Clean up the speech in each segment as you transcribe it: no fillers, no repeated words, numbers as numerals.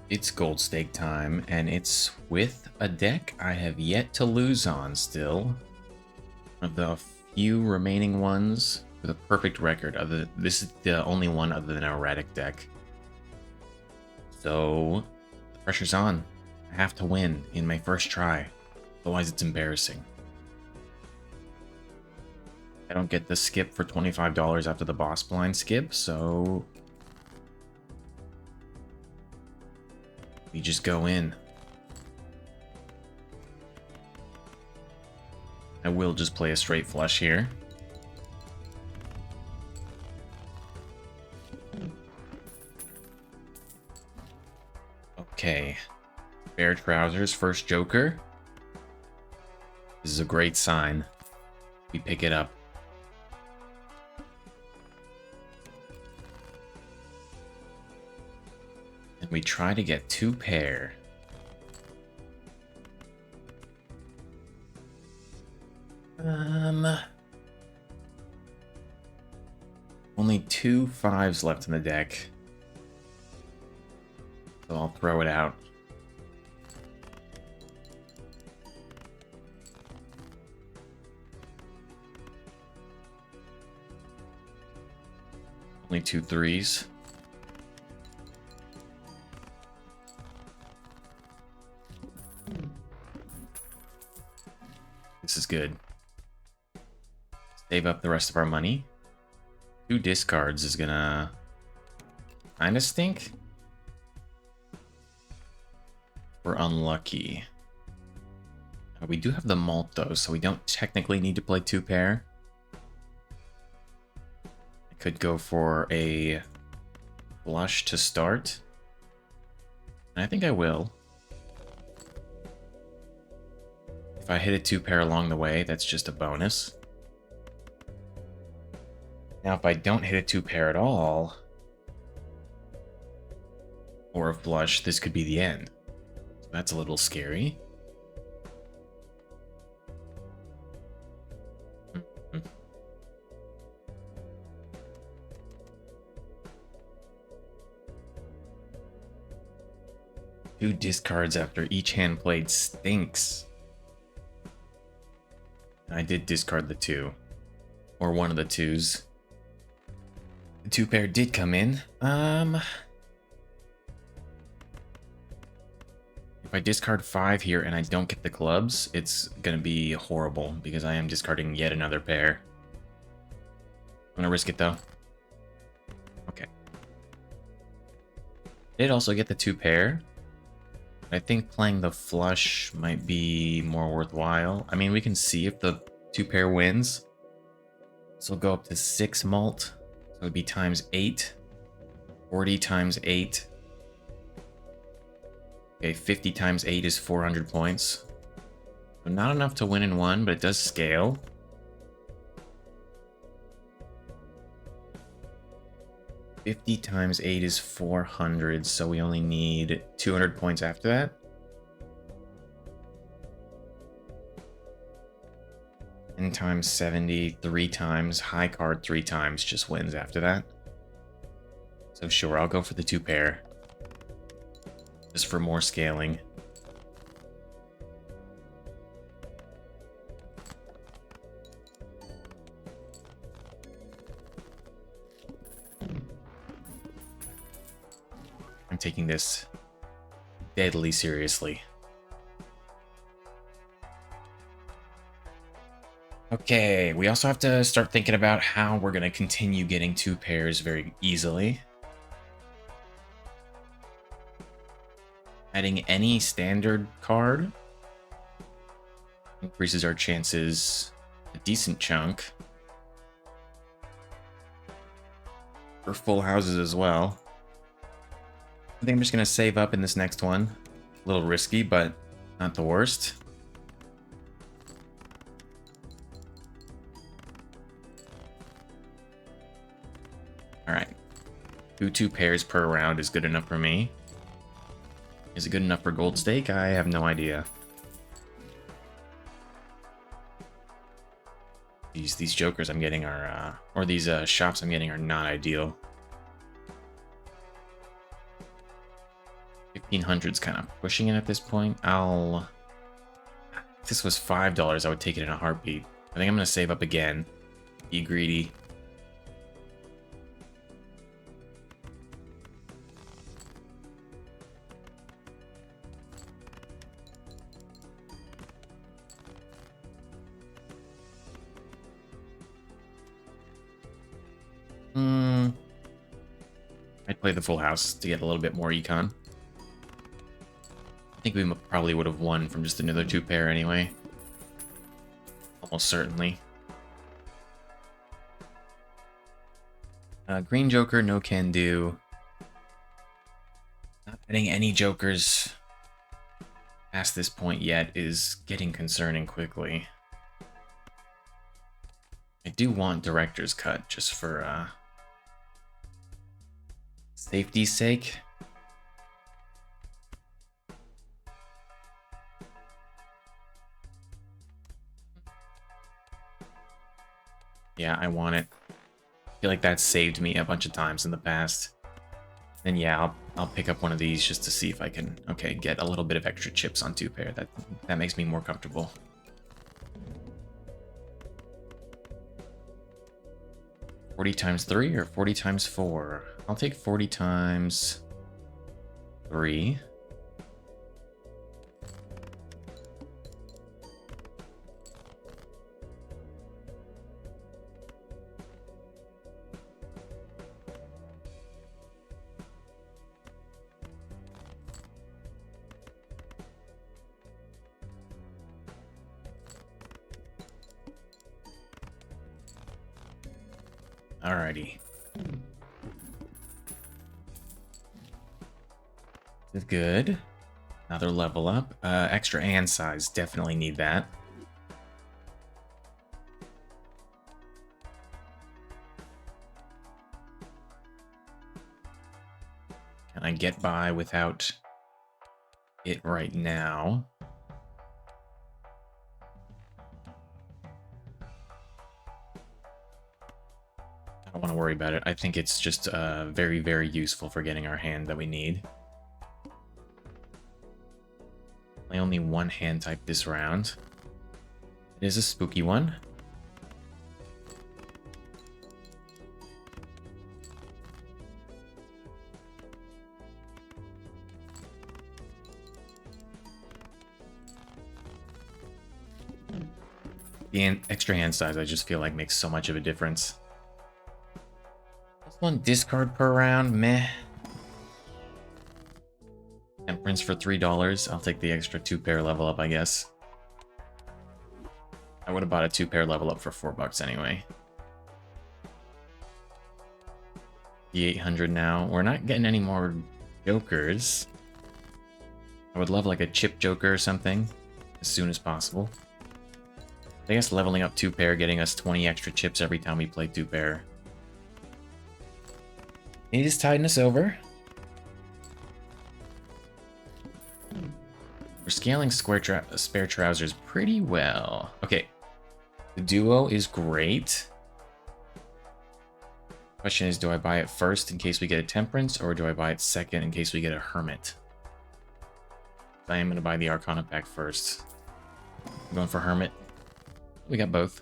It's gold stake time, and it's with a deck I have yet to lose on still. One of the few remaining ones with a perfect record. This is the only one other than an erratic deck. So the pressure's on. I have to win in my first try. Otherwise it's embarrassing. I don't get the skip for $25 after the boss blind skip, so we just go in. I will just play a straight flush here. Okay. Bear trousers, first joker. This is a great sign. We pick it up. And we try to get 2 pair. Only 2 5s left in the deck. So I'll throw it out. Only 2 3s. This is good. Save up the rest of our money. 2 discards is gonna kinda stink. We're unlucky. We do have the malt though, so we don't technically need to play 2 pair. I could go for a flush to start. And I think I will. If I hit a 2 pair along the way, that's just a bonus. Now, if I don't hit a 2 pair at all, or a flush, this could be the end. So that's a little scary. Two discards after each hand played stinks. I did discard the 2. Or one of the 2s. The 2 pair did come in. If I discard 5 here and I don't get the clubs, it's gonna be horrible because I am discarding yet another pair. I'm gonna risk it though. Okay. Did also get the 2 pair. I think playing the flush might be more worthwhile. I mean, we can see if the 2 pair wins. This will go up to 6 malt. So it'd be times 8. 40 times 8. Okay, 50 times 8 is 400 points. So not enough to win in one, but it does scale. $50 times 8 is 400, so we only need 200 points after that. And times 70 3 times, high card 3 times, just wins after that. So sure, I'll go for the 2 pair. Just for more scaling. I'm taking this deadly seriously. Okay, we also have to start thinking about how we're going to continue getting 2 pairs very easily. Adding any standard card increases our chances a decent chunk. For full houses as well. I think I'm just going to save up in this next one. A little risky, but not the worst. Alright. 2 pairs per round is good enough for me. Is it good enough for gold stake? I have no idea. These jokers I'm getting are, or these shops I'm getting are not ideal. 1500's kind of pushing it at this point. If this was $5, I would take it in a heartbeat. I think I'm going to save up again. Be greedy. I'd play the full house to get a little bit more econ. I think we probably would have won from just another 2-pair anyway. Almost certainly. Green Joker, no can do. Not getting any Jokers past this point yet is getting concerning quickly. I do want Director's Cut just for safety's sake. Yeah, I want it. I feel like that saved me a bunch of times in the past. And yeah, I'll pick up one of these just to see if I can, okay, get a little bit of extra chips on 2-pair. That makes me more comfortable. $40 times 3 or 40 times 4? I'll take 40 times 3. Alrighty. Good. Another level up. Extra hand size. Definitely need that. Can I get by without it right now? I don't want to worry about it. I think it's just very, very useful for getting our hand that we need. I only one hand type this round. It is a spooky one. The extra hand size I just feel like makes so much of a difference. Just one discard per round, meh. Temperance for $3. I'll take the extra 2-pair level up, I guess. I would have bought a 2-pair level up for $4 anyway. The 800 now. We're not getting any more Jokers. I would love like a chip Joker or something as soon as possible. I guess leveling up 2-pair, getting us 20 extra chips every time we play 2-pair. It is tiding us over. We're scaling spare trousers pretty well. Okay, the duo is great. Question is, do I buy it first in case we get a temperance, or do I buy it second in case we get a hermit? I am going to buy the Arcana pack first. I'm going for hermit. We got both.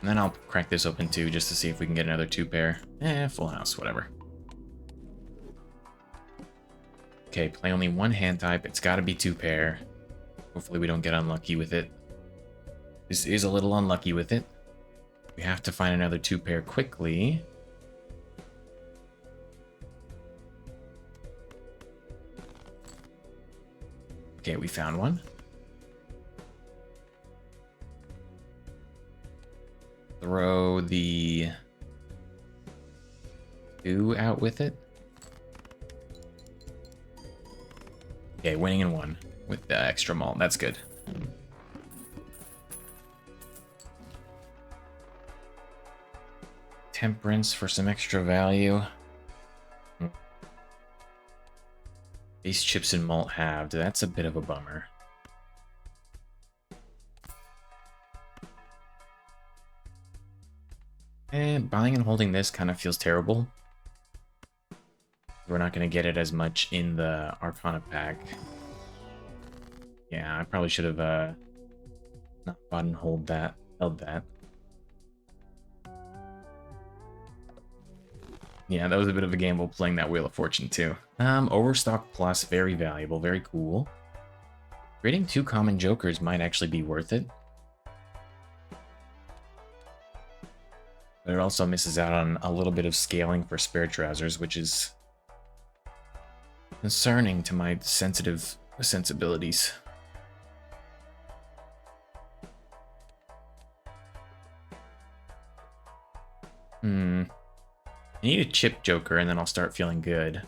And then I'll crack this open too, just to see if we can get another 2-pair. Full house, whatever. Okay, play only one hand type. It's got to be 2-pair. Hopefully we don't get unlucky with it. This is a little unlucky with it. We have to find another 2-pair quickly. Okay, we found one. Throw the 2 out with it. Okay, winning in 1 with the extra malt. That's good. Temperance for some extra value. Base chips and malt halved. That's a bit of a bummer. And buying and holding this kind of feels terrible. We're not going to get it as much in the Arcana pack. Yeah, I probably should have not bought and held that. Yeah, that was a bit of a gamble playing that Wheel of Fortune too. Overstock Plus, very valuable, very cool. Creating 2 common jokers might actually be worth it. But it also misses out on a little bit of scaling for Spirit Trousers, which is concerning to my sensitive sensibilities. I need a chip joker and then I'll start feeling good.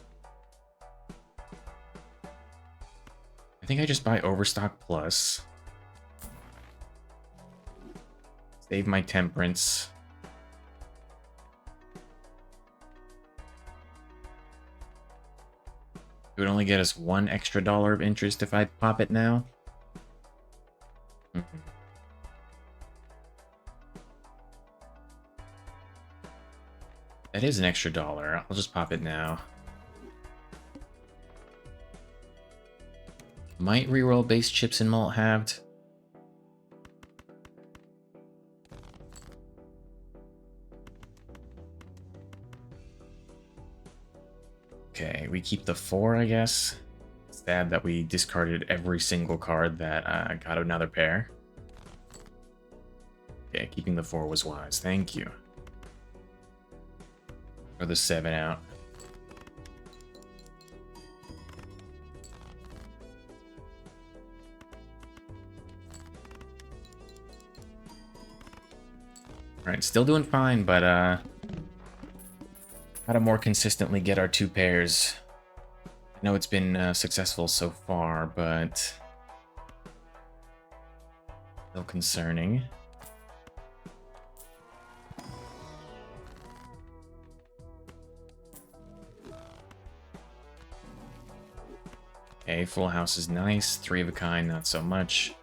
I think I just buy Overstock Plus. Save my Temperance. It would only get us $1 extra of interest if I pop it now. That is an extra $1. I'll just pop it now. Might reroll base chips and malt halved. Okay, we keep the 4, I guess. Sad that we discarded every single card that got another pair. Okay, keeping the 4 was wise. Thank you. Or the 7 out. Alright, still doing fine, but gotta more consistently get our 2 pairs. I know it's been successful so far, but still concerning. Okay, full house is nice. 3 of a kind, not so much.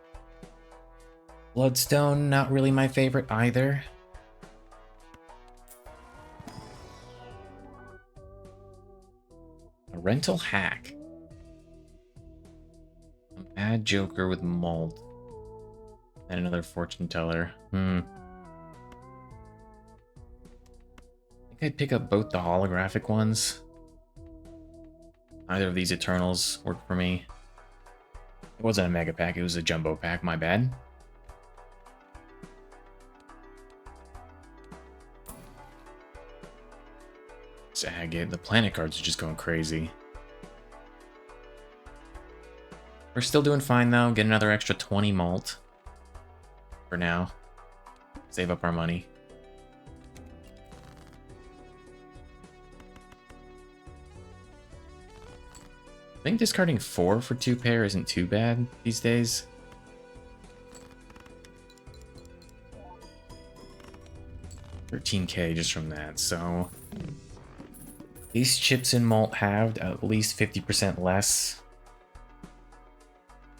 Bloodstone, not really my favorite either. A rental hack. A mad joker with mold. And another fortune teller. I think I'd pick up both the holographic ones. Either of these Eternals worked for me. It wasn't a mega pack, it was a jumbo pack, my bad. Agate, the planet cards are just going crazy. We're still doing fine though, get another extra 20 malt. For now. Save up our money. I think discarding 4 for 2 pair isn't too bad these days. $13K just from that, so these chips and malt halved at least 50% less.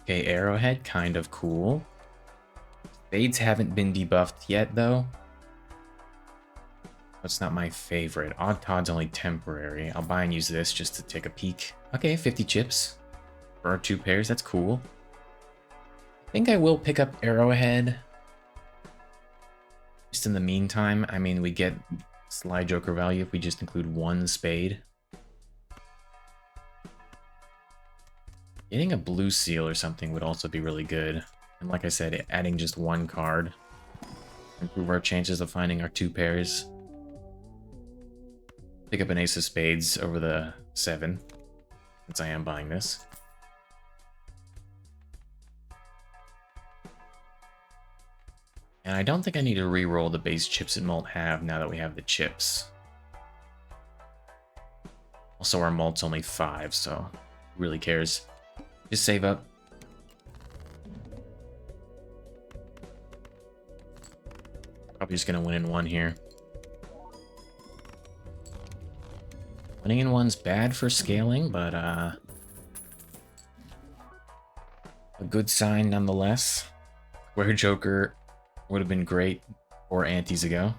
Okay, Arrowhead, kind of cool. Fades haven't been debuffed yet, though. That's not my favorite. Odd Todd's only temporary. I'll buy and use this just to take a peek. Okay, 50 chips for our 2 pairs. That's cool. I think I will pick up Arrowhead. Just in the meantime, I mean, we get Sly Joker value if we just include 1 spade. Getting a blue seal or something would also be really good. And like I said, adding just 1 card. Improve our chances of finding our 2 pairs. Pick up an ace of spades over the 7, since I am buying this. And I don't think I need to re-roll the base chips and malt halve now that we have the chips. Also, our malt's only 5, so who really cares? Just save up. Probably just gonna win in 1 here. Winning in 1's bad for scaling, but a good sign nonetheless. Square Joker would have been great 4 antes ago.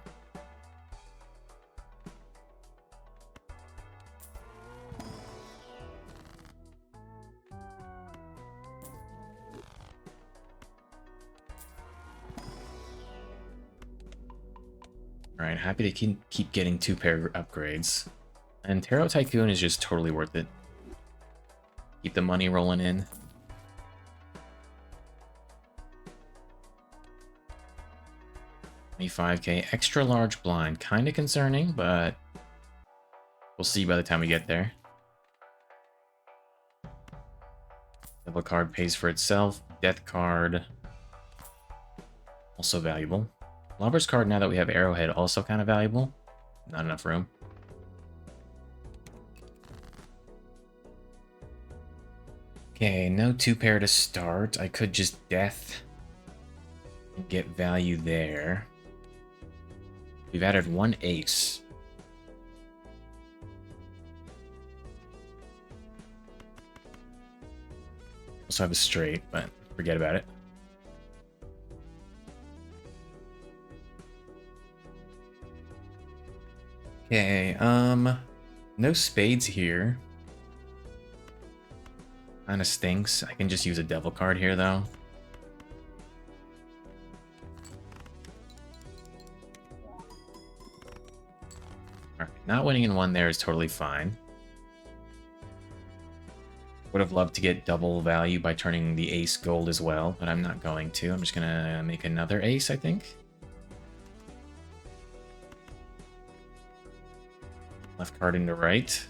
Alright, happy to keep getting 2-pair upgrades. And Tarot Tycoon is just totally worth it. Keep the money rolling in. $25K, extra large blind. Kind of concerning, but we'll see by the time we get there. Devil card pays for itself. Death card, also valuable. Lover's card, now that we have Arrowhead, also kind of valuable. Not enough room. Okay, no 2-pair to start. I could just Death and get value there. We've added 1 ace. Also have a straight, but forget about it. Okay, no spades here. Kinda stinks. I can just use a devil card here, though. Alright, not winning in 1 there is totally fine. Would have loved to get double value by turning the ace gold as well, but I'm not going to. I'm just gonna make another ace, I think. Left card into right.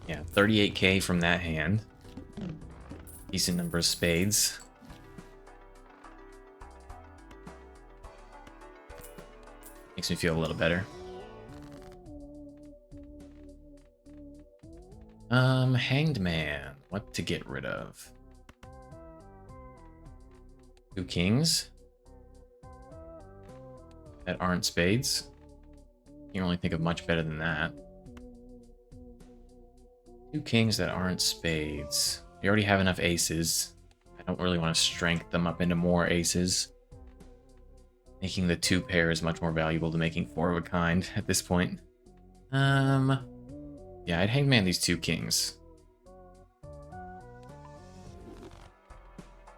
Yeah, 38K from that hand. Decent number of spades. Makes me feel a little better. Hanged Man. What to get rid of? 2 kings that aren't spades. You can only think of much better than that. 2 kings that aren't spades. We already have enough aces. I don't really want to strength them up into more aces. Making the 2-pair is much more valuable to making 4 of a kind at this point. Yeah, I'd hangman these 2 kings.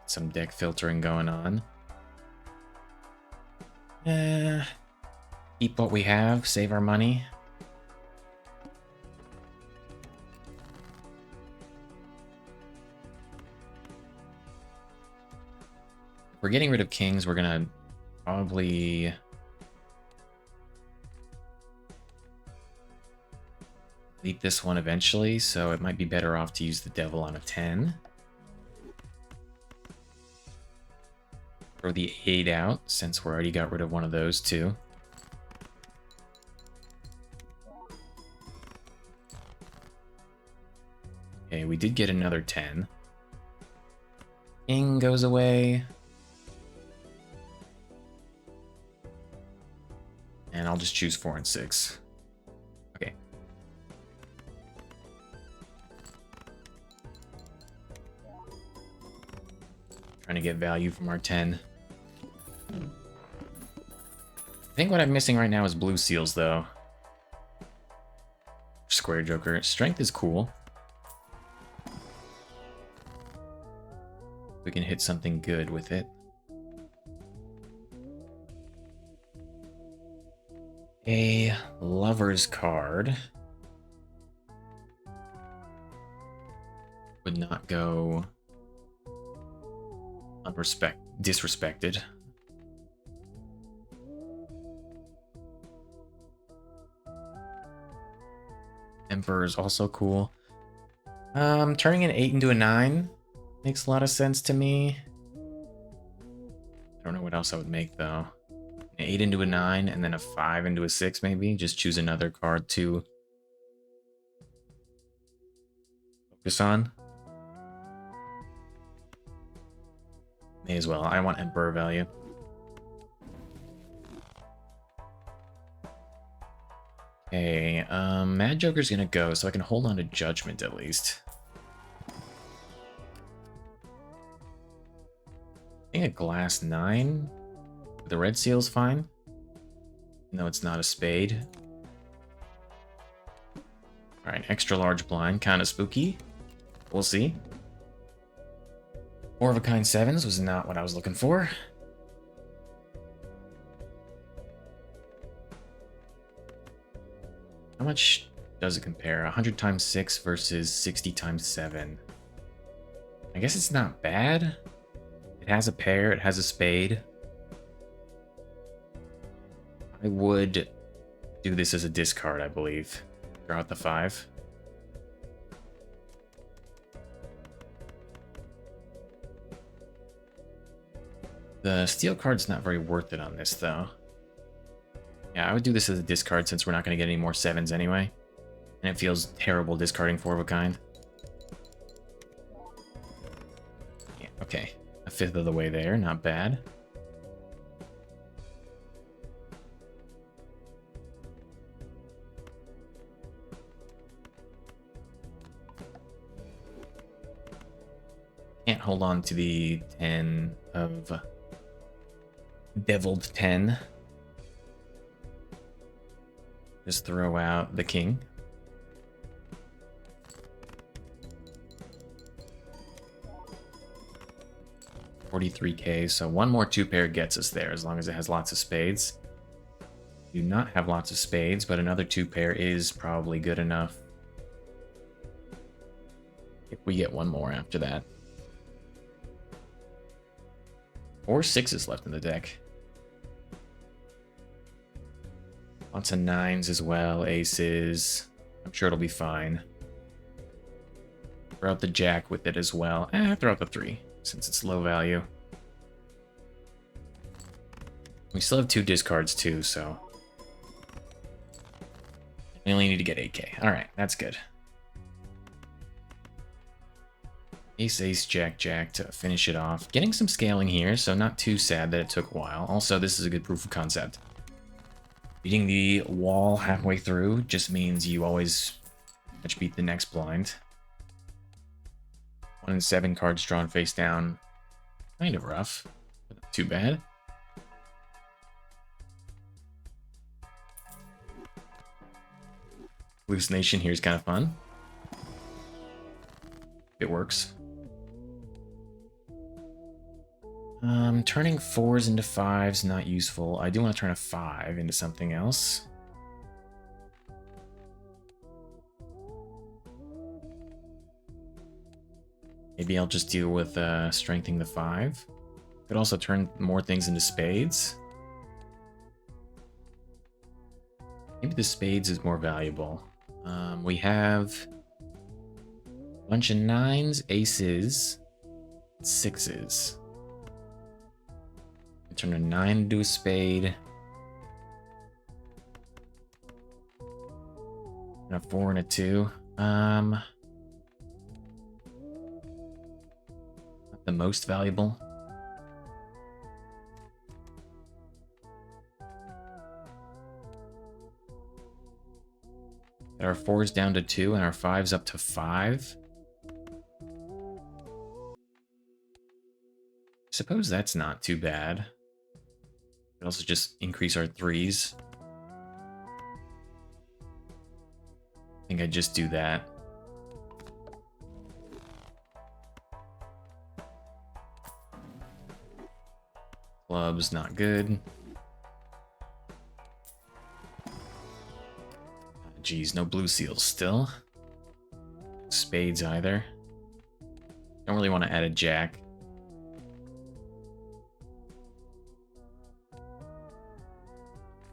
Some deck filtering going on. Keep what we have, save our money. If we're getting rid of kings, we're gonna probably delete this one eventually, so it might be better off to use the devil on a 10. Throw the 8 out, since we already got rid of one of those too. Okay, we did get another 10. King goes away. And I'll just choose 4 and 6. Okay. Trying to get value from our 10. I think what I'm missing right now is blue seals, though. Square Joker. Strength is cool. We can hit something good with it. A lover's card would not go disrespected. Emperor is also cool. Turning an 8 into a 9 makes a lot of sense to me. I don't know what else I would make though. An 8 into a 9 and then a 5 into a 6 maybe. Just choose another card to focus on. May as well. I want Emperor value. Okay, Mad Joker's gonna go, so I can hold on to Judgment at least. I think a glass 9. The red seal's fine. No, it's not a spade. Alright, extra large blind, kind of spooky. We'll see. 4 of a kind 7s was not what I was looking for. How much does it compare? 100 times 6 versus 60 times 7. I guess it's not bad. It has a pair, it has a spade. I would do this as a discard, I believe. Draw out the 5. The steel card's not very worth it on this, though. Yeah, I would do this as a discard since we're not going to get any more 7s anyway. And it feels terrible discarding 4 of a kind. Yeah, okay. A 5th of the way there, not bad. Can't hold on to the 10 of Deviled 10. Just throw out the king. $43K, so one more 2-pair gets us there as long as it has lots of spades. Do not have lots of spades, but another 2-pair is probably good enough. If we get one more after that. 4 6s left in the deck. Lots of 9s as well, aces. I'm sure it'll be fine. Throw out the jack with it as well. Throw out the 3, since it's low value. We still have 2 discards too, so... we only need to get 8K. Alright, that's good. Ace, ace, jack, jack to finish it off. Getting some scaling here, so not too sad that it took a while. Also, this is a good proof of concept. Beating the wall halfway through just means you always much beat the next blind. 1 in 7 cards drawn face down. Kind of rough, but not too bad. Hallucination here is kind of fun. It works. Turning 4s into 5s, not useful. I do want to turn a 5 into something else. Maybe I'll just deal with strengthening the 5. Could also turn more things into spades. Maybe the spades is more valuable. We have a bunch of 9s, aces, 6s. Turn a 9 into a spade. And a 4 and a 2. Not the most valuable. Our 4's down to 2 and our 5's up to 5. Suppose that's not too bad. Could also just increase our 3s. I think I'd just do that. Clubs, not good. Geez, no blue seals still. Spades either. Don't really want to add a jack.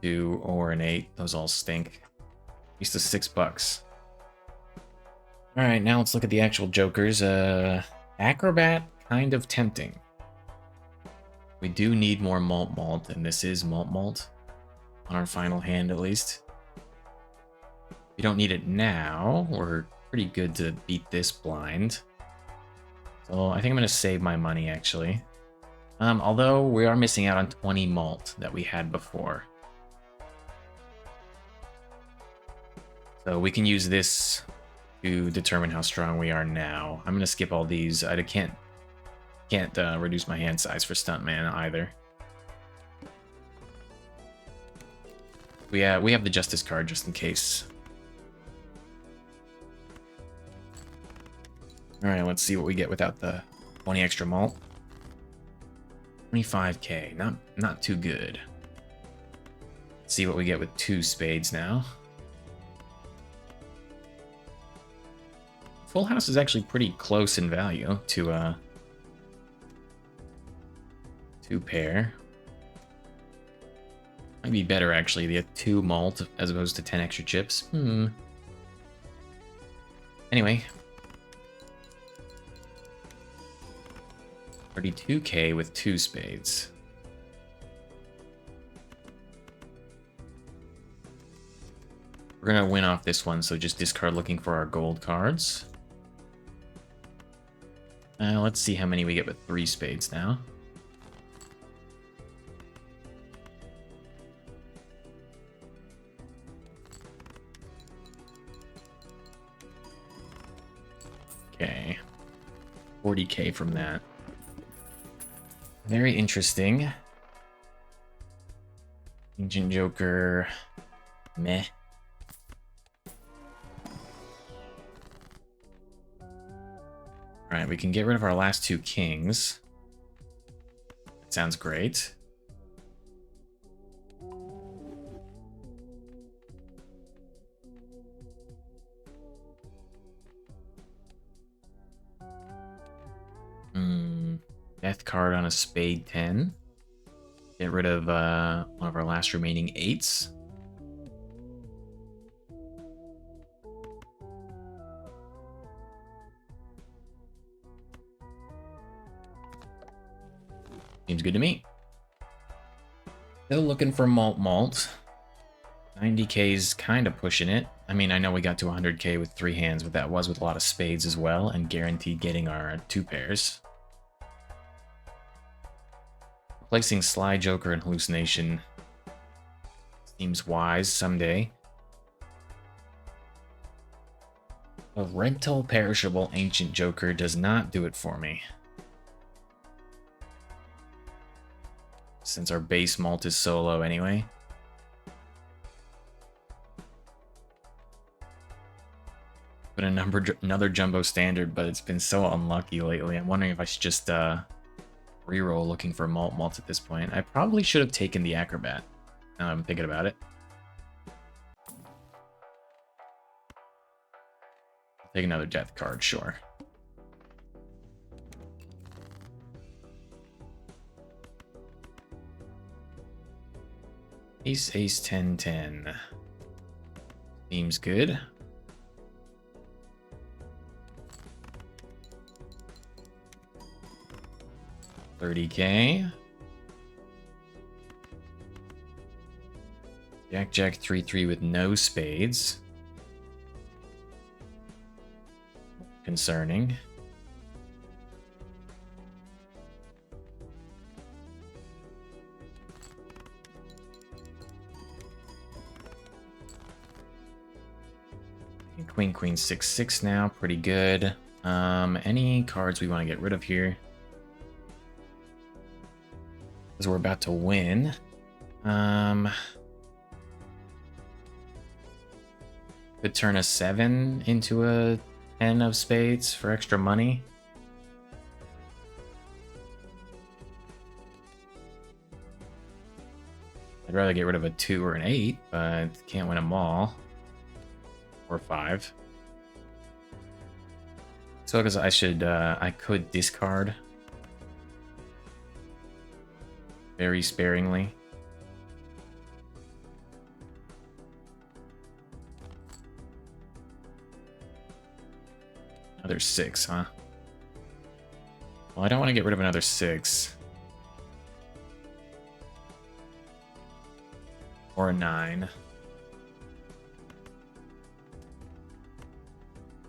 Two or an 8. Those all stink. Used to $6. Alright, now let's look at the actual jokers. Acrobat, kind of tempting. We do need more malt, and this is malt. On our final hand, at least. We don't need it now. We're pretty good to beat this blind. So I think I'm going to save my money, actually. Although we are missing out on 20 malt that we had before. So we can use this to determine how strong we are now. I'm going to skip all these. I can't reduce my hand size for Stuntman either. We have the Justice card just in case. All right, let's see what we get without the 20 extra malt. 25k, not too good. Let's see what we get with 2 spades now. Full house is actually pretty close in value to 2 pair. Might be better actually, the 2 malt as opposed to 10 extra chips. Anyway. 32k with 2 spades. We're gonna win off this one, so just discard looking for our gold cards. Let's see how many we get with 3 spades now. Okay. 40k from that. Very interesting. Ancient Joker. Meh. Alright, we can get rid of our last 2 kings. That sounds great. Death card on a spade 10. Get rid of one of our last remaining 8s. Seems good to me. Still looking for malt. 90k is kind of pushing it. I mean, I know we got to 100k with 3 hands, but that was with a lot of spades as well, and guaranteed getting our 2 pairs. Replacing Sly Joker and Hallucination seems wise someday. A rental perishable Ancient Joker does not do it for me. Since our base malt is so low anyway. But another jumbo standard, but it's been so unlucky lately. I'm wondering if I should just reroll looking for malt at this point. I probably should have taken the acrobat. Now I'm thinking about it. I'll take another death card, sure. Ace, ace, 10, 10. Seems good. $30k. Jack, Jack, 3-3 with no spades. Concerning. Queen, queen, 6-6 now. Pretty good. Any cards we want to get rid of here? Because we're about to win. Could turn a 7 into a 10 of spades for extra money. I'd rather get rid of a 2 or an 8, but can't win them all. Or 5. So because I could discard very sparingly. Another 6, huh? Well, I don't want to get rid of another 6. Or a 9.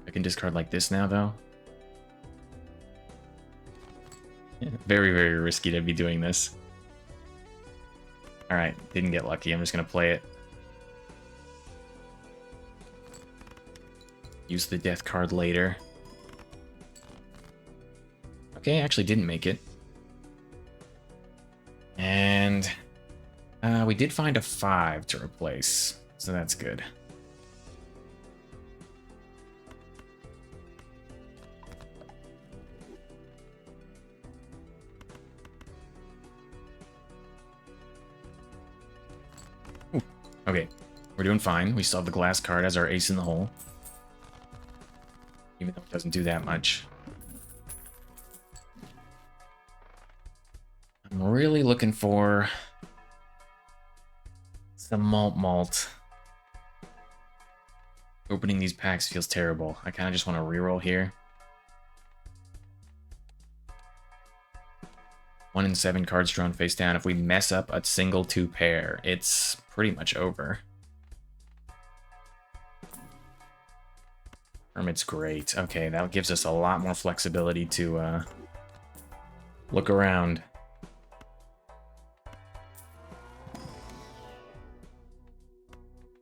I can discard like this now, though. Yeah, very, very risky to be doing this. Alright, didn't get lucky. I'm just going to play it. Use the death card later. Okay, actually didn't make it. And we did find a 5 to replace, so that's good. Okay, we're doing fine. We still have the glass card as our ace in the hole. Even though it doesn't do that much. I'm really looking for some malt. Opening these packs feels terrible. I kind of just want to reroll here. 1 in 7 cards drawn face down. If we mess up a single 2 pair, it's pretty much over. Hermit's great. Okay, that gives us a lot more flexibility to look around.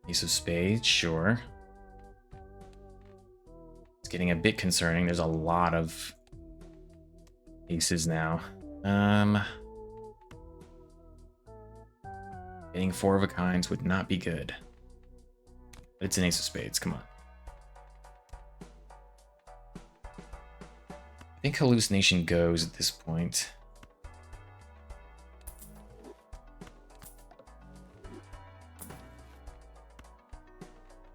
Ace of spades, sure. It's getting a bit concerning. There's a lot of aces now. Getting 4 of a kinds would not be good. But it's an ace of spades, come on. I think hallucination goes at this point.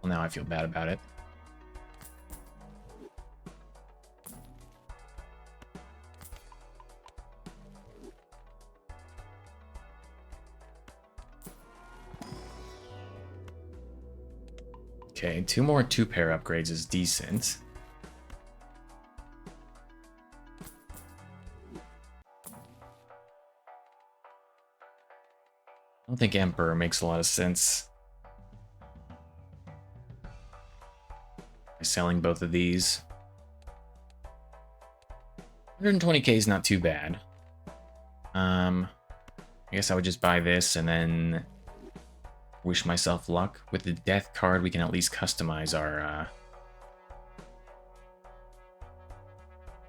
Well, now I feel bad about it. Okay, 2 more 2-pair upgrades is decent. I don't think Emperor makes a lot of sense. By selling both of these. 120k is not too bad. I guess I would just buy this and then wish myself luck. With the death card, we can at least customize our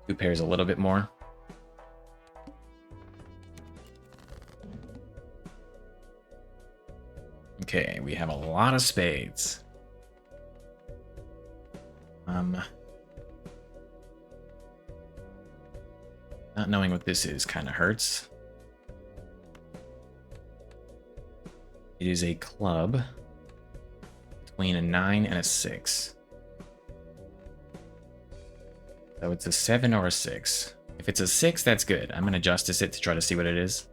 2 pairs a little bit more. Okay, we have a lot of spades. Not knowing what this is kind of hurts. It is a club between a 9 and a 6. So it's a 7 or a 6. If it's a 6, that's good. I'm going to justice it to try to see what it is.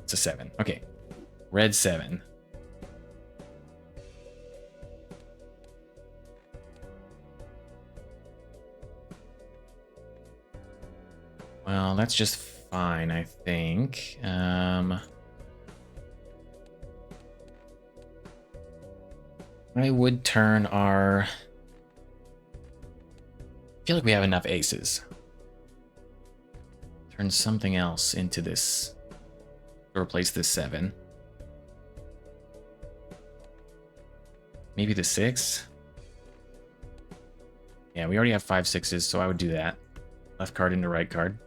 It's a 7. Okay. Red 7. Well, that's just fine, I think. I would turn our... I feel like we have enough aces. Turn something else into this. Replace this 7. Maybe the 6? Yeah, we already have 5 6s, so I would do that. Left card into right card.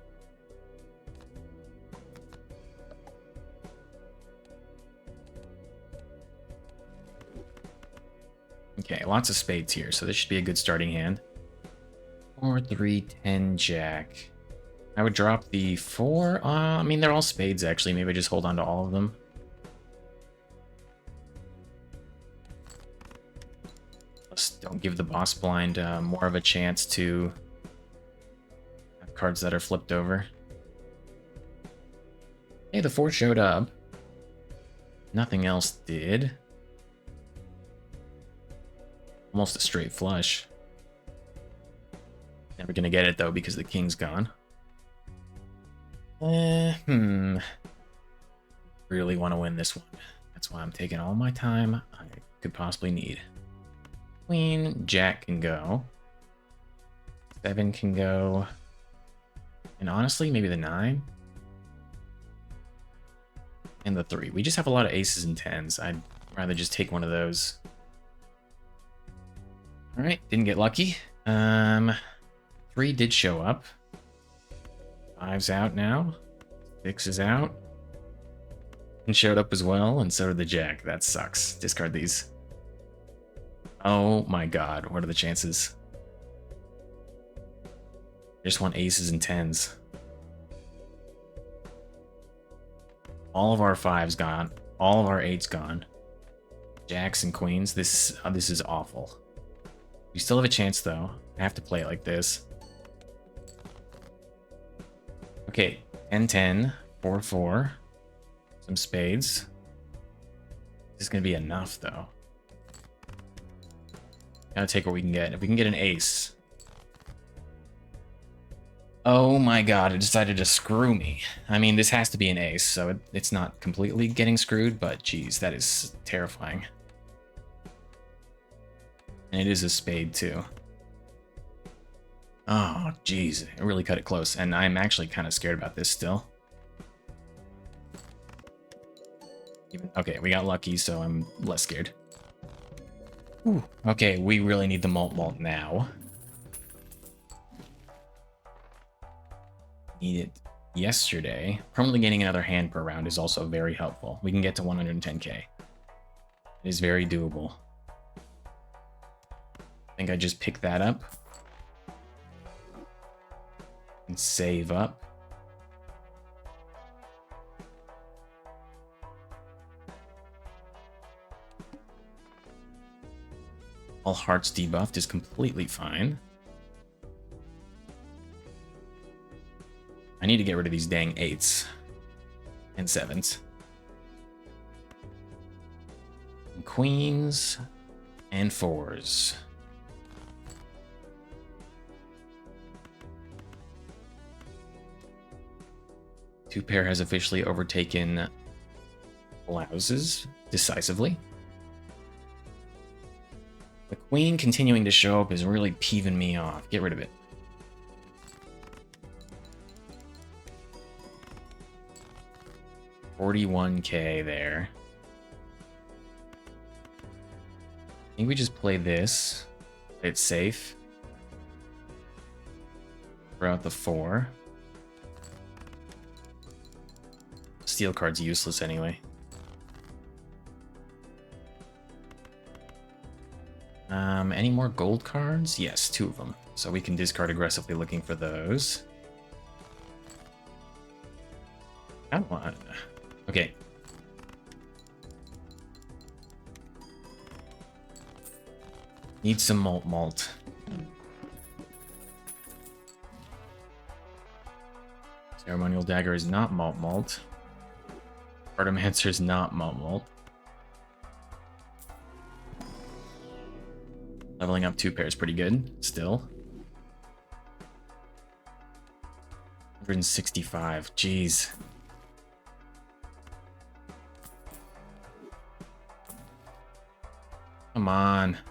Okay, lots of spades here, so this should be a good starting hand. 4, 3, 10, jack. I would drop the 4. I mean, they're all spades, actually. Maybe I just hold on to all of them. Just don't give the boss blind more of a chance to have cards that are flipped over. Hey, the 4 showed up. Nothing else did. Almost a straight flush. Never gonna get it, though, because the king's gone. Really want to win this one. That's why I'm taking all my time I could possibly need. Queen, jack can go. 7 can go. And honestly, maybe the 9. And the 3. We just have a lot of aces and 10s. I'd rather just take one of those. Alright, didn't get lucky. 3 did show up. 5's out now. 6 is out. And showed up as well, and so did the jack. That sucks. Discard these. Oh my god, what are the chances? I just want aces and 10s. All of our fives gone. All of our eights gone. Jacks and queens. This is awful. We still have a chance, though. I have to play it like this. Okay, 10-10, 4-4. Some spades. This is going to be enough, though. Gotta take what we can get. If we can get an ace. Oh my god, it decided to screw me. I mean, this has to be an ace, so it's not completely getting screwed, but geez, that is terrifying. And it is a spade, too. Oh, geez, it really cut it close, and I'm actually kind of scared about this still. Okay, we got lucky, so I'm less scared. Ooh. Okay, we really need the malt now. Need it yesterday. Permanently gaining another hand per round is also very helpful. We can get to 110k. It is very doable. I think I just pick that up. And save up. All hearts debuffed is completely fine. I need to get rid of these dang 8s and 7s. And queens and 4s. Two pair has officially overtaken blouses decisively. The queen continuing to show up is really peeving me off. Get rid of it. $41k there. I think we just play this. Play it safe. Throw out the 4. Steel card's useless anyway. Any more gold cards? Yes, 2 of them. So we can discard aggressively looking for those. Come on. Okay. Need some malt. Ceremonial Dagger is not malt. Cartomancer is not malt. Leveling up 2 pairs pretty good, still. 165, jeez. Come on. I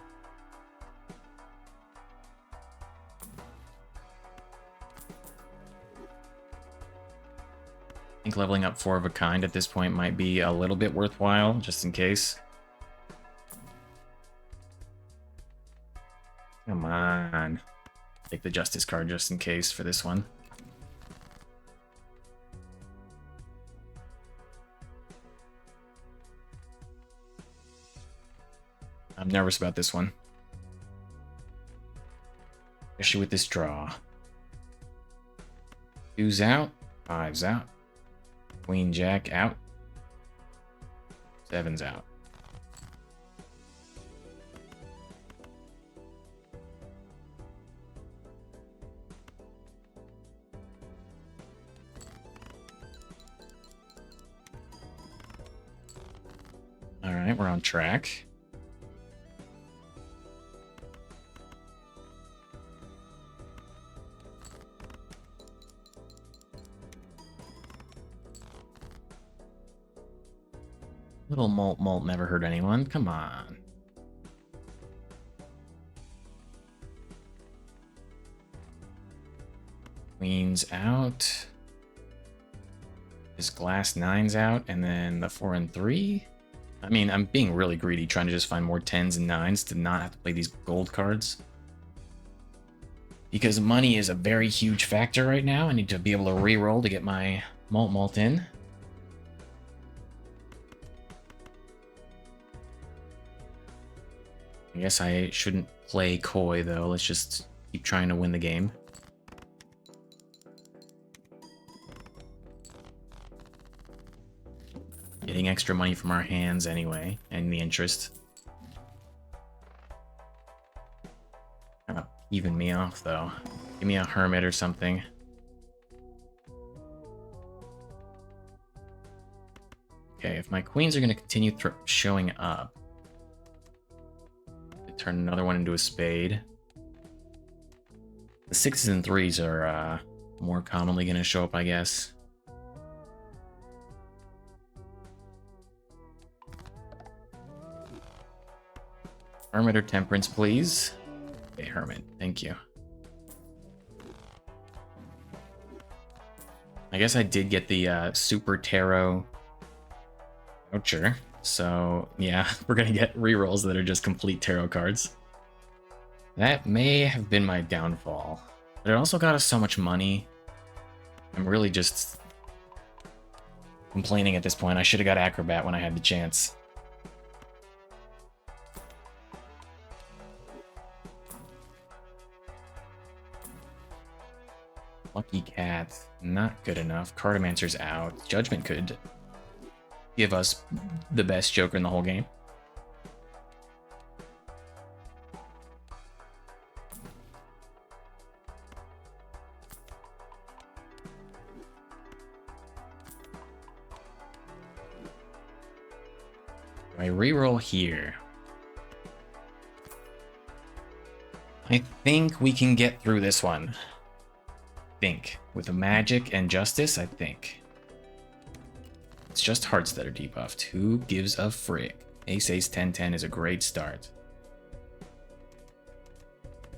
think leveling up 4 of a kind at this point might be a little bit worthwhile, just in case. Come on. Take the Justice card just in case for this one. I'm nervous about this one. Especially with this draw. 2's out. 5's out. Queen Jack out. 7's out. Alright, we're on track. Little malt never hurt anyone. Come on. Queen's out. His glass 9's out, and then the 4 and 3. I mean, I'm being really greedy, trying to just find more 10s and 9s to not have to play these gold cards. Because money is a very huge factor right now. I need to be able to re-roll to get my malt in. I guess I shouldn't play coy, though. Let's just keep trying to win the game. Getting extra money from our hands anyway, and the interest. Kind of even me off, though. Give me a hermit or something. Okay, if my queens are going to continue showing up, turn another one into a spade. The 6s and 3s are more commonly going to show up, I guess. Hermit or temperance, please. Okay, hermit. Thank you. I guess I did get the Super Tarot voucher. So, yeah, we're going to get rerolls that are just complete tarot cards. That may have been my downfall. But it also got us so much money. I'm really just complaining at this point. I should have got Acrobat when I had the chance. Lucky Cat, not good enough. Cartomancer's out. Judgment could give us the best Joker in the whole game. I reroll here. I think we can get through this one. With a magic and justice, I think. It's just hearts that are debuffed. Who gives a frick? Ace, ace, 10, 10 is a great start.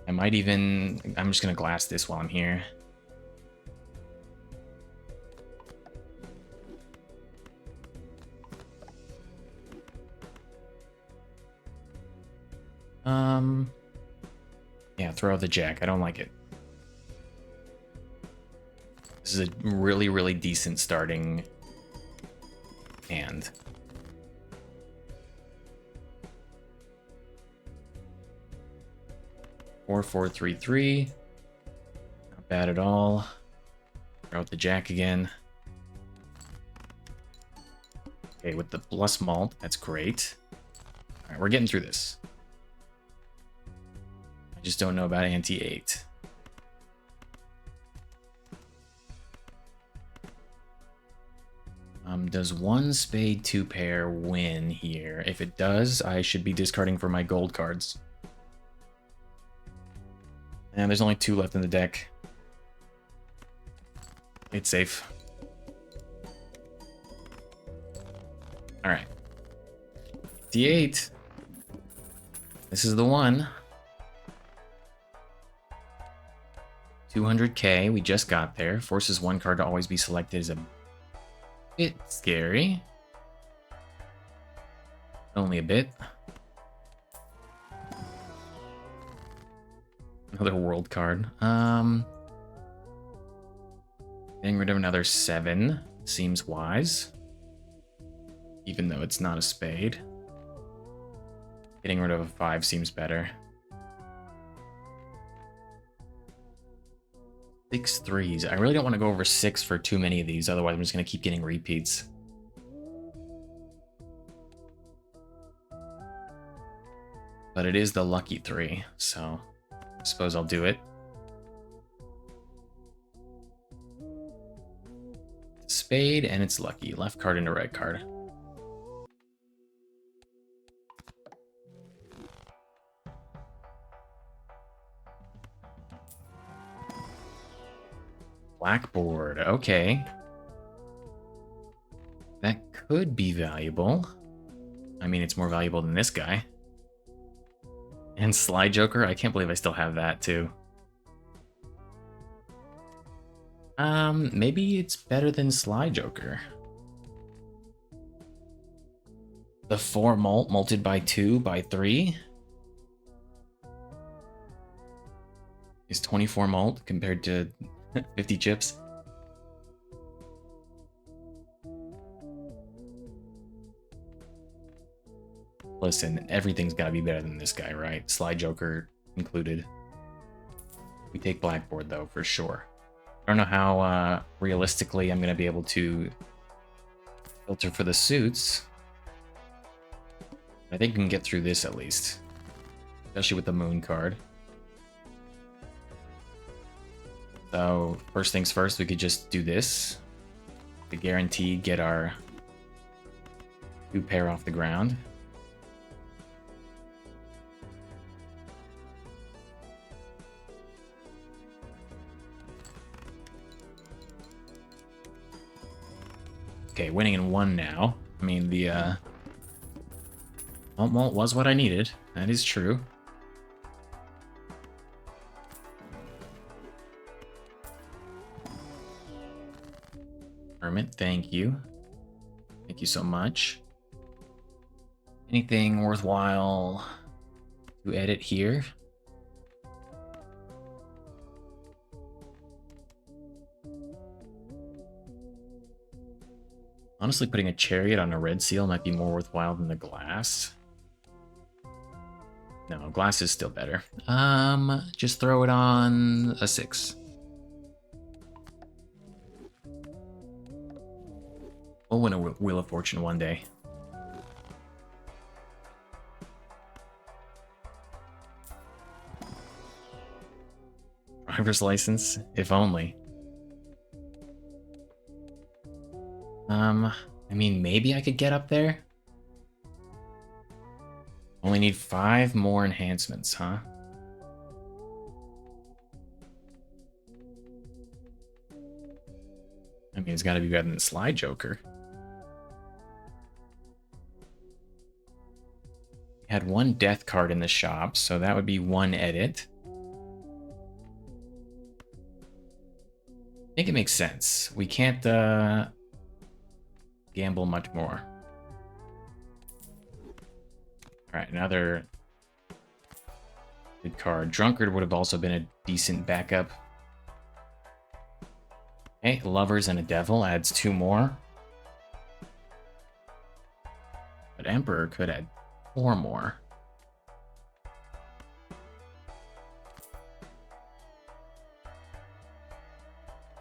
I'm just gonna glass this while I'm here. Yeah, throw out the jack. I don't like it. This is a really, really decent starting hand. Four, 4, 3, 3. Not bad at all. Throw out the jack again. Okay, with the plus malt, that's great. All right, we're getting through this. I just don't know about ante-8. Does one spade 2 pair win here? If it does, I should be discarding for my gold cards. And there's only 2 left in the deck. It's safe. Alright. D8. This is the one. 200k, we just got there. Forces one card to always be selected as a bit scary. Only a bit. Another world card. Getting rid of another 7 seems wise. Even though it's not a spade. Getting rid of a 5 seems better. 6 3s. I really don't want to go over 6 for too many of these, otherwise I'm just going to keep getting repeats. But it is the lucky 3, so I suppose I'll do it. Spade, and it's lucky. Left card into right card. Blackboard, okay. That could be valuable. I mean, it's more valuable than this guy. And Sly Joker, I can't believe I still have that too. Maybe it's better than Sly Joker. The 4 malt malted by 2 by 3 is 24 malt compared to 50 chips. Listen, everything's got to be better than this guy, right? Sly Joker included. We take Blackboard, though, for sure. I don't know how realistically I'm going to be able to Filter for the suits. I think we can get through this at least. Especially with the moon card. So, first things first, we could just do this. To guarantee get our 2 pair off the ground. Okay, winning in 1 now. I mean, the malt was what I needed. That is true. Hermit, thank you. Thank you so much. Anything worthwhile to edit here? Honestly, putting a chariot on a red seal might be more worthwhile than the glass. No, glass is still better. Just throw it on a 6. We'll win a Wheel of Fortune one day. Driver's license, if only. I mean, maybe I could get up there. Only need 5 more enhancements, huh? I mean, it's gotta be better than Slide Joker. We had 1 death card in the shop, so that would be 1 edit. I think it makes sense. We can't, gamble much more. Alright, another good card. Drunkard would have also been a decent backup. Okay, Lovers and a Devil adds 2 more. But Emperor could add 4 more.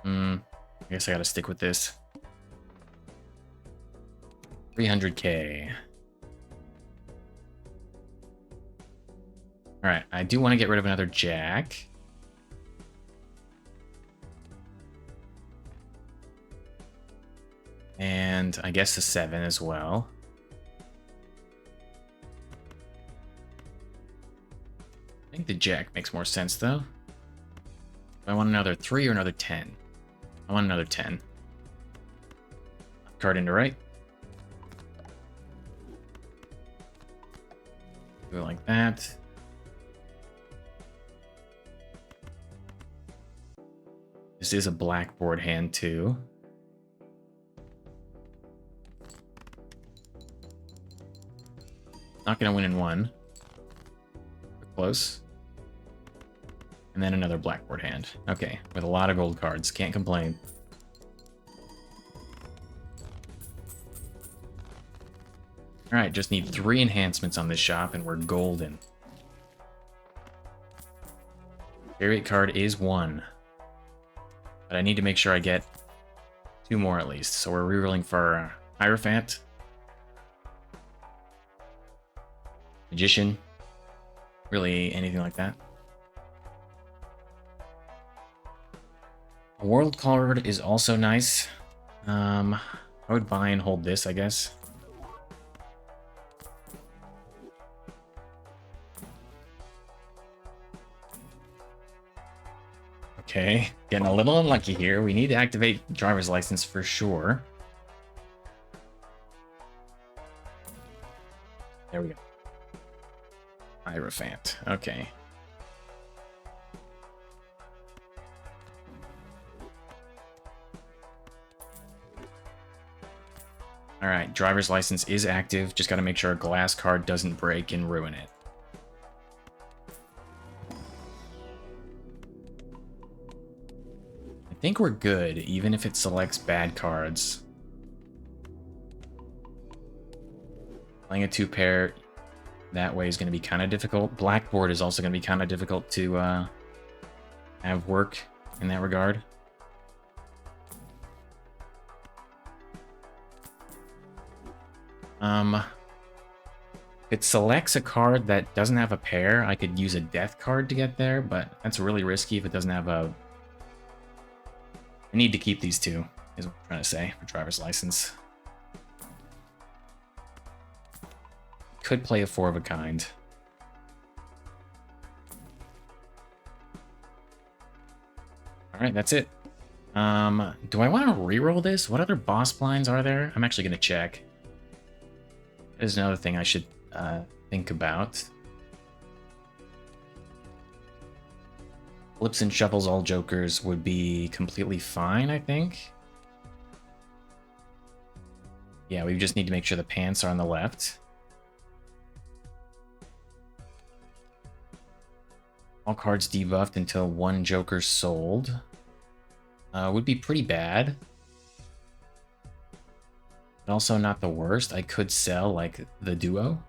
I guess I gotta stick with this. 300k. Alright, I do want to get rid of another Jack. And I guess the 7 as well. I think the Jack makes more sense, though. I want another 3 or another 10. I want another 10. Card into right. Do it like that. This is a blackboard hand, too. Not gonna win in 1. Close. And then another blackboard hand. Okay, with a lot of gold cards. Can't complain. Alright, just need 3 enhancements on this shop and we're golden. Chariot card is 1. But I need to make sure I get 2 more at least. So we're rerolling for Hierophant. Magician. Really anything like that. A world card is also nice. I would buy and hold this, I guess. Okay, getting a little unlucky here. We need to activate driver's license for sure. There we go. Hierophant. Okay. Alright, driver's license is active. Just gotta make sure a glass card doesn't break and ruin it. I think we're good, even if it selects bad cards. Playing a 2-pair that way is going to be kind of difficult. Blackboard is also going to be kind of difficult to have work in that regard. If it selects a card that doesn't have a pair, I could use a death card to get there, but that's really risky if it doesn't have a... I need to keep these two, is what I'm trying to say, for driver's license. Could play a 4 of a kind. Alright, that's it. Do I want to reroll this? What other boss blinds are there? I'm actually going to check. There's another thing I should think about. Flips and shuffles all jokers would be completely fine, I think. Yeah, we just need to make sure the pants are on the left. All cards debuffed until one joker sold. Would be pretty bad. But also not the worst. I could sell, like, the duo.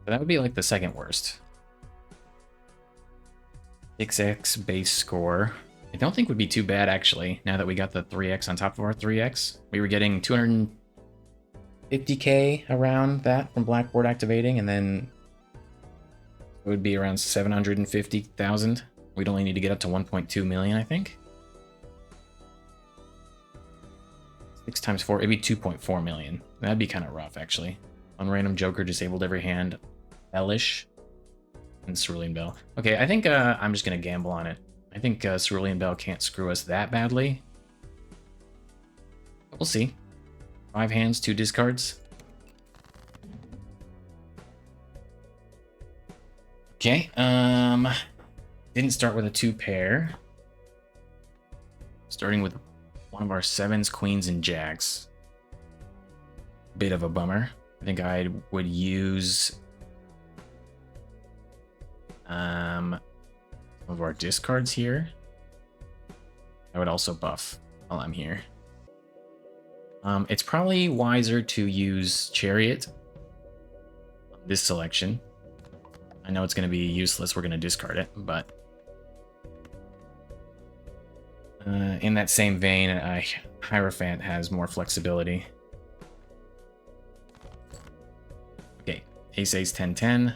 But that would be, like, the second worst. 6x base score. I don't think would be too bad, actually, now that we got the 3x on top of our 3x. We were getting 250k around that from Blackboard activating, and then it would be around 750,000. We'd only need to get up to 1.2 million, I think. 6 times 4, it'd be 2.4 million. That'd be kind of rough, actually. On random joker disabled every hand. Bellish. And Cerulean Bell. Okay, I think I'm just going to gamble on it. I think Cerulean Bell can't screw us that badly. But we'll see. 5 hands, 2 discards. Okay, didn't start with a 2 pair. Starting with one of our 7s, queens, and jacks. Bit of a bummer. I think I would use some of our discards here. I would also buff while I'm here. It's probably wiser to use Chariot on this selection. I know it's going to be useless, we're going to discard it, but in that same vein, Hierophant has more flexibility. Okay, Ace, Ace, 10, 10.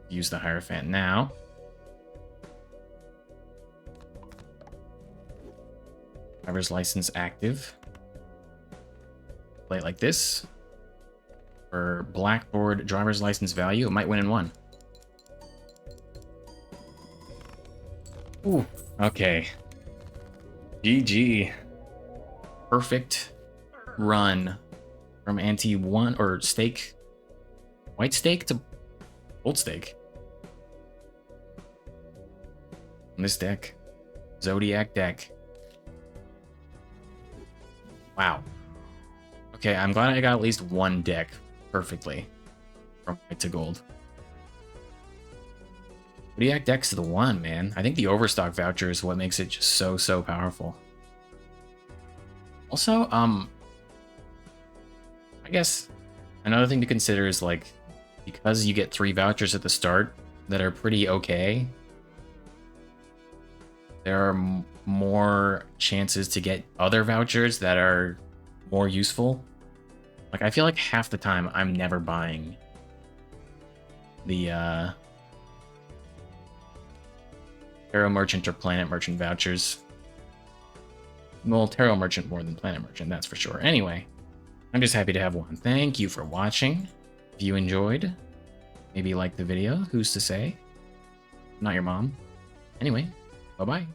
Use the Hierophant now. Driver's license active. Play it like this. For Blackboard driver's license value, it might win in 1. Ooh, okay. GG. Perfect run from ante 1 or stake, white stake to gold stake. On this deck, Zodiac Deck. Wow. Okay, I'm glad I got at least one deck perfectly from white to gold. Zodiac Deck's the one, man. I think the Overstock voucher is what makes it just so powerful. Also, I guess another thing to consider is, like, because you get 3 vouchers at the start that are pretty okay, there are more chances to get other vouchers that are more useful. Like, I feel like half the time I'm never buying the Tarot Merchant or Planet Merchant vouchers. Well, Tarot Merchant more than Planet Merchant, that's for sure. Anyway, I'm just happy to have one. Thank you for watching. If you enjoyed, maybe like the video, who's to say? Not your mom. Anyway, bye-bye.